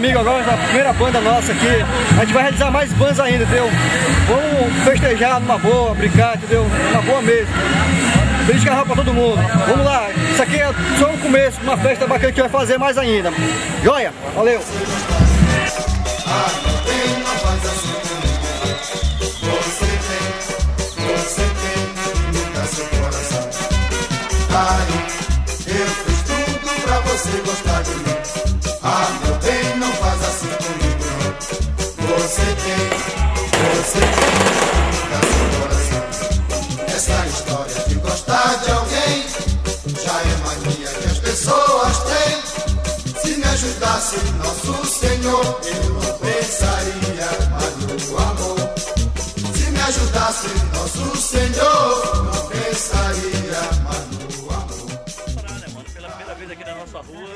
amigos, agora a primeira banda nossa aqui. A gente vai realizar mais bandas ainda, entendeu? Vamos festejar numa boa, brincar, entendeu? Numa boa mesmo. Feliz carnaval pra todo mundo. Vamos lá, isso aqui é só o começo, uma festa bacana que vai fazer mais ainda. Joia? Valeu! Eu fiz tudo pra você gostar de mim. Ah, meu bem, não faz assim comigo não. Você tem no seu coração. Essa história de gostar de alguém já é mania que as pessoas têm. Se me ajudasse nosso Senhor, eu não pensaria mais no amor. Se me ajudasse nosso Senhor, não pensaria mais no Pela primeira vez aqui na nossa rua,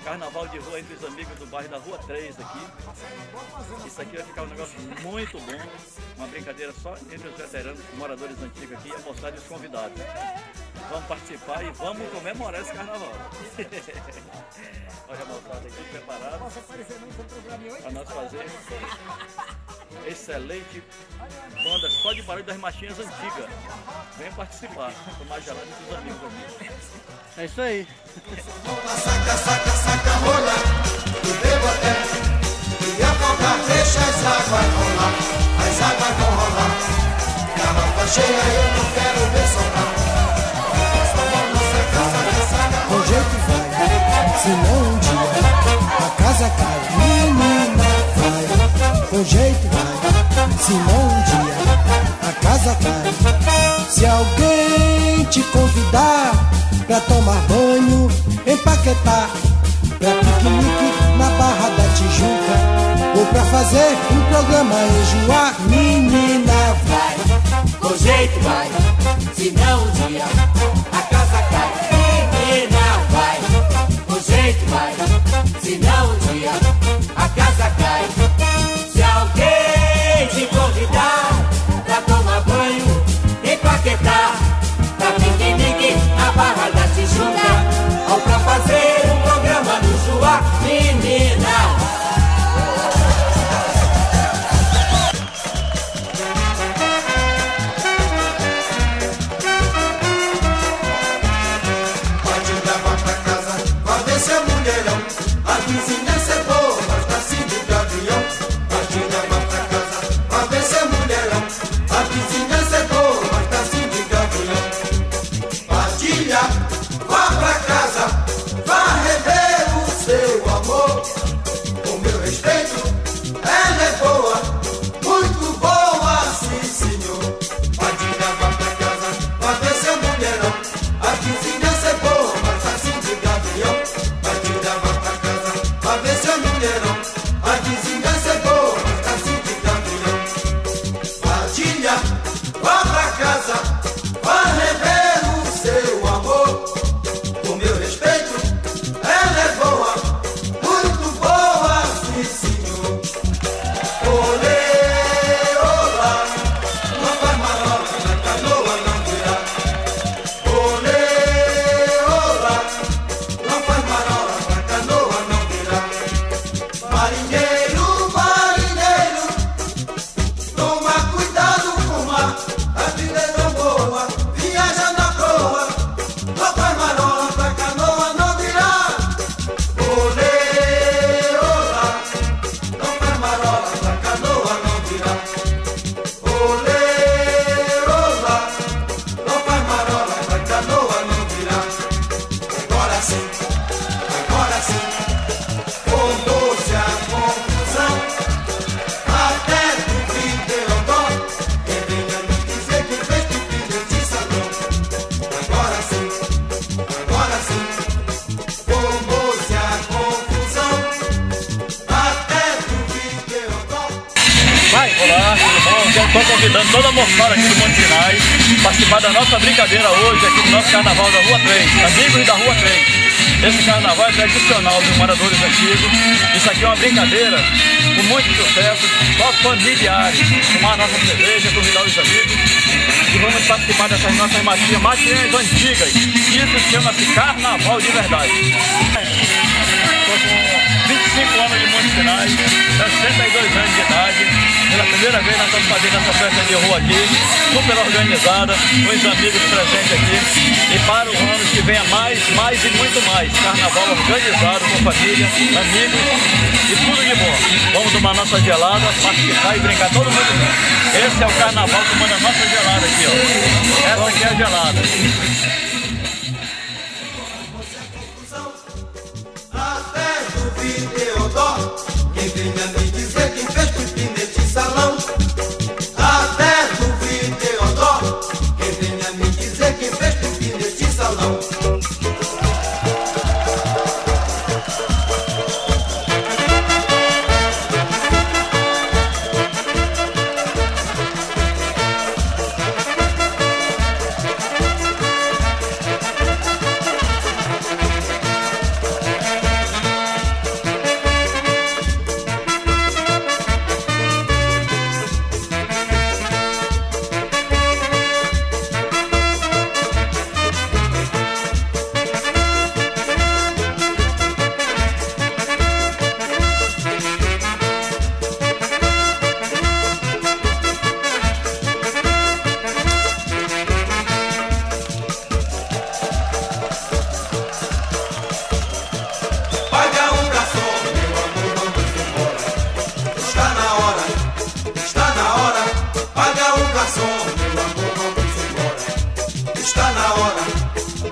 carnaval de rua entre os amigos do bairro da Rua 3 aqui. Isso aqui vai ficar um negócio muito bom, uma brincadeira só entre os veteranos, moradores antigos aqui, a moçada e os convidados. Vamos participar e vamos comemorar esse carnaval. Olha a moçada aqui preparada para nós fazer excelente banda só de barulho das marchinhas antigas. Vem participar, tomar gelado com os amigos aqui. É isso aí. Saca, saca, saca, rola, do devoté. E a falta deixa as águas rolar, as águas vão rolar. Garrafa cheia, eu não quero ver sobrar. Com jeito vai, senão um dia a casa cai. Menina, vai, com jeito vai, senão um dia a casa cai. Se alguém te convidar pra tomar banho, empaquetar, pra piquenique na Barra da Tijuca, ou pra fazer um programa enjoar, menina, vai, Com jeito vai, senão um dia a casa cai. Menina vai, com jeito vai, senão um dia a casa cai. Se alguém te convidar pra tomar banho, empaquetar, pra piquenique na Barra da Tijuca, ou pra fazer um programa no Joá, menina. Pode levar pra casa, vai ver seu mulherão. A vizinhança é boa, mas tá assim de gavião. Pode levar pra casa, vai ver seu mulherão. A vizinhança é boa, mas tá assim de gavião. Padilha, vá pra casa, vá rever o seu amor. Com meu respeito, ela é boa, muito boa, sim senhor. Padilha, vá pra casa, vá ver seu mulherão. A vizinhança é boa, mas tá assim de gavião. Padilha, vá pra casa, vá ver seu mulherão. A vizinhança é boa, mas tá assim de gavião. Padilha, vá pra casa, vá rever o seu amor. Com meu respeito, ela é boa, muito boa, sim senhor. Olê, olá, não faz marola, na canoa não virá. Olê, olá, não faz marola, na canoa não virá. Marinheiro, marinheiro, toma cuidado com o mar, a vida é tão boa, viaja na proa, não faz marola, pra canoa não virá. Olê, olá, não faz marola, pra canoa não virá. Olê, olá, não faz marola, pra canoa não virá. Agora sim, condou-se a confusão, até do Videodó, quem venha me dizer que fez tudo de salão. Agora sim, condou-se a confusão, até do Videodó. Olá, tudo bom? Estou convidando toda a moçada aqui do Monte Sinai a participar da nossa brincadeira hoje aqui no nosso carnaval da Rua 3, amigos da Rua 3. Esse carnaval é tradicional dos moradores antigos. Isso aqui é uma brincadeira com muito sucesso, só familiares. Tomar a nossa cerveja, convidar os amigos e vamos participar dessas nossas marchinhas antigas. Isso chama-se carnaval de verdade. Estou com 25 anos de Monte Sinai, 62 anos de idade. Pela primeira vez nós estamos fazendo essa festa de rua aqui, super organizada, com os amigos presentes aqui. E para os anos que venha mais e muito mais. Carnaval organizado com família, amigos e tudo de bom. Vamos tomar nossa gelada, participar e brincar todo mundo junto. Esse é o carnaval tomando a nossa gelada aqui, ó. Essa aqui é a gelada. Até do Videodó, quem venha me dizer quem fez pipi neste salão. Até do Videodó, quem venha me dizer quem fez pipi neste salão.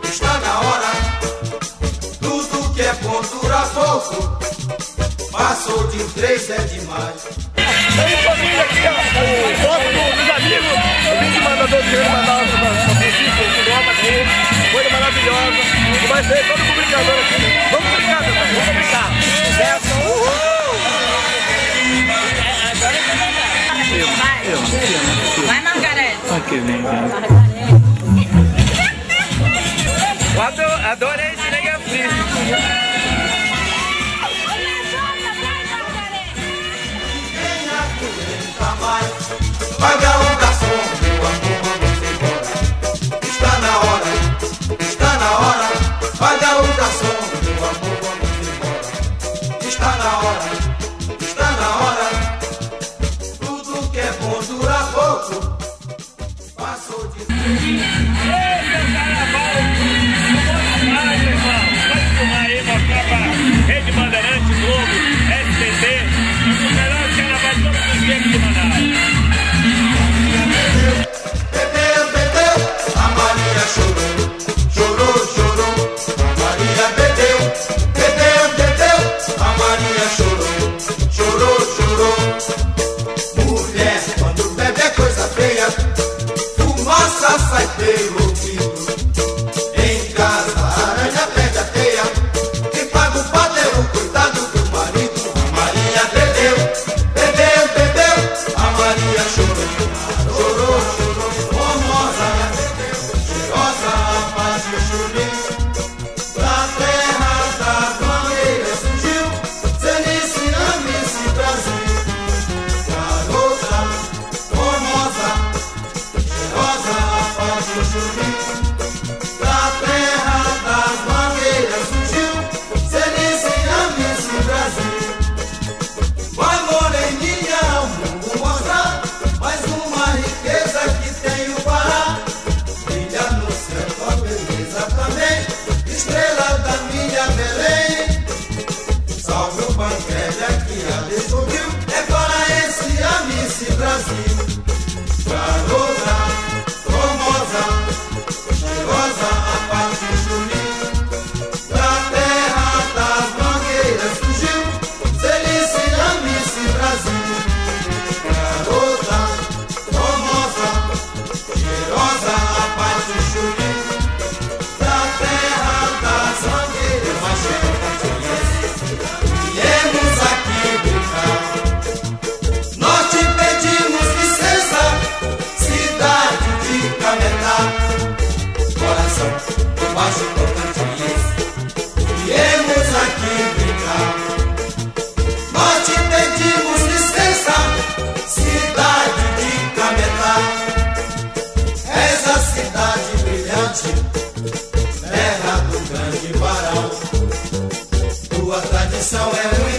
Está na hora, tudo que é bom dura pouco, passou de 3 é demais. Aí família aqui, ó, o foto dos amigos, eu vim de mandador de dinheiro mandar uma Francisco, o nome aqui, coisa maravilhosa, e vai ser todo publicador aqui. Vamos brincar, pessoal, vamos brincar. Certo? Vai, Margarete. Aqui vem, Adorei esse nega frio. Paga um garçom, meu amor, vamos embora. Está na hora, paga um garçom, meu amor, vamos embora. Está na hora, tudo que é bom dura pouco, passou de... Esse é o carnaval do Monte Sinai, pessoal. Pode filmar aí, mostrar pra Rede Bandeirantes, Globo, SBT, os melhores carnavais de todos os tempos de Manaus. Bebeu, a Maria chorou, a Maria bebeu, a Maria chorou. Mulher, quando bebe é coisa feia, fumaça sai pelo ouvido. Em casa a aranha perde a teia, quem paga o padeiro, coitado do marido. A Maria bebeu, a Maria chorou, formosa, cheirosa, a paz de churim. Da terra das mangueiras surgiu, Zenice, Amice, Brasil. Garota, formosa, cheirosa, a paz de churim. Da terra das mangueiras surgiu, Zenice, Amice, Brasil. Vai, moreninha, ao mundo mostrar mais uma riqueza que tem o Pará. Brilha no céu tua beleza também, estrela da minha Belém. Salve o banquete que a descobriu, é paraense, Amice, Brasil. Garota, formosa, cheirosa, a paz de churim. Da terra das mangueiras surgiu, Zenice, Amice, Brasil. Garota, formosa, cheirosa, a paz de churim. Da terra das mangueiras viemos aqui brincar. Nós te pedimos licença, cidade de Cametá. Coração do Baixo Tocantins, viemos aqui brincar. Nós te pedimos licença, cidade de Cametá. És a cidade brilhante, terra do grande varão. Tua tradição é única.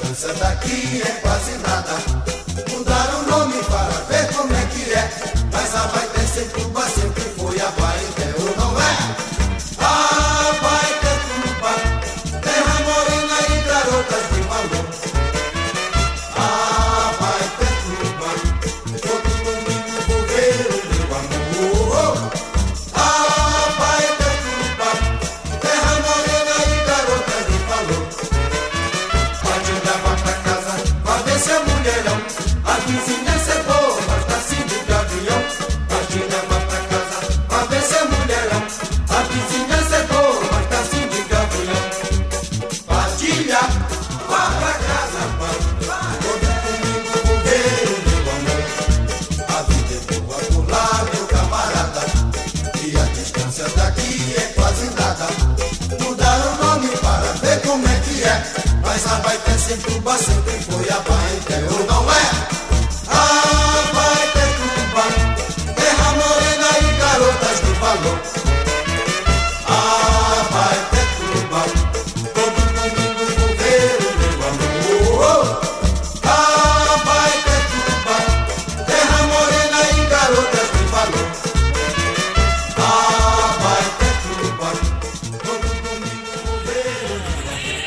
distância daqui é quase nada. Mudaram o nome para ver como é que é. Mas a Baité sem Tuba sempre foi a Baité, ou não é? A Baité Tuba, terra morena e garotas de valor. A Baité Tuba, todo domingo vou ver o meu amor. A Baité Tuba, terra morena e garotas de valor. Pode levar pra casa, vai ver se é mulherão. A vizinhança é boa, mas tá assim de gavião. Pode levar pra casa, vai ver se é mulherão. A vizinhança é boa, mas tá assim de gavião. Padilha, vá pra casa, pai. Todo domingo vou ver o meu amor. A vida é boa por lá, meu camarada. E a distância daqui é quase nada. Mudaram o nome para ver como é que é. Mas a Baité sem Tuba sempre foi a Baité, ou não é? A Baité Tuba, terra morena e garotas de valor. A Baité Tuba, todo domingo vou ver o meu amor. A Baité Tuba, terra morena e garotas de valor. A Baité Tuba, todo domingo vou ver o meu amor.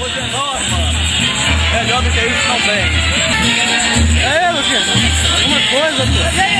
Hoje é nós, mano. Melhor do que isso não tem. É, Luciano, alguma coisa, pô.